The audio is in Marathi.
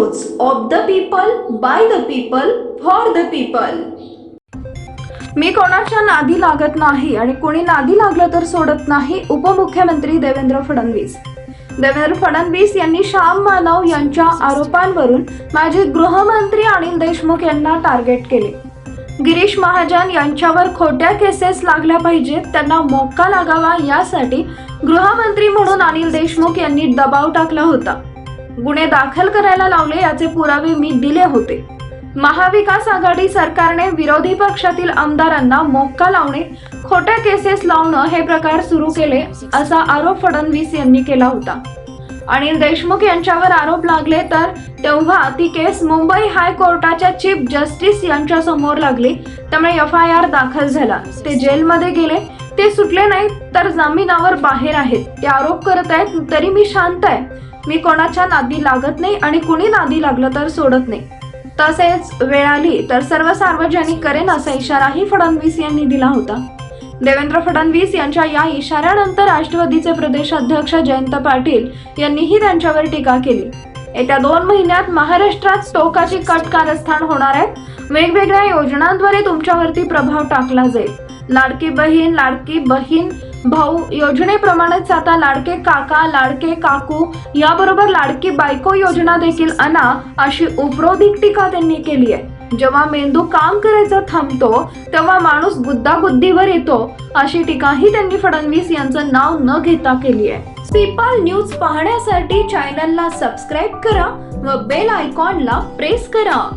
News of the people, by the people, for the people. मी कोणाच्या नादी लागत नाही आणि कोणी नादी लागलं तर सोडत नाही। उपमुख्यमंत्री देवेंद्र फडणवीस यांनी श्याम मानव यांच्या आरोपांवरून माजी गृहमंत्री अनिल देशमुख यांना टार्गेट केले। गिरीश महाजन यांच्यावर खोट्या केसेस लागल्या पाहिजेत, त्यांना मोक्का लागावा यासाठी गृहमंत्री म्हणून अनिल देशमुख यांनी दबाव टाकला होता। गुन्हे दाखल करायला लावले याचे पुरावे मी दिले होते। महाविकास आघाडी सरकारने विरोधी पक्षातील आमदारांना मोक्का लावणे, खोट्या केसेस लावणं हे प्रकार सुरू केले असा आरोप फडणवीस यांनी केला होता। अनिल देशमुख यांच्यावर आरोप लागले तर तेव्हा ती केस मुंबई हायकोर्टाच्या चीफ जस्टिस यांच्या समोर लागली, त्यामुळे FIR दाखल झाला। ते जेलमध्ये गेले, ते सुटले नाही तर जामिनावर बाहेर आहेत। ते आरोप करत आहेत तरी मी शांत आहे। मी कोणाच्या नादी लागत नाही आणि कुणी नादी लागलं तर सोडत नाही। तसेच वेळ आली तर सर्व सार्वजनिक करेन असा इशाराही फडणवीस यांनी दिला होता। देवेंद्र फडणवीस यांच्या या इशाऱ्यानंतर राष्ट्रवादीचे प्रदेश अध्यक्ष जयंत पाटील यांनीही त्यांच्यावर टीका केली। येत्या 2 महिन्यात महाराष्ट्रात टोकाची कट कारस्थान होणार आहे। वेगवेगळ्या योजनांद्वारे तुमच्यावरती प्रभाव टाकला जाईल। लाडकी बहीण भाऊ योजनेप्रमाणेच आता लाडके काका, लाडके काकू याबरोबर लाडकी बायको योजना देखील आणा अशी उपरोधिक टीका त्यांनी केली आहे। जेव्हा मेंदू काम करायचं थांबतो तेव्हा माणूस गुद्दागुद्दीवर येतो अशी टीकाही त्यांनी फडणवीस यांचं नाव न घेता केली आहे। पीपल न्यूज पाहण्यासाठी चॅनलला सबस्क्राईब करा व बेल आयकॉनला प्रेस करा।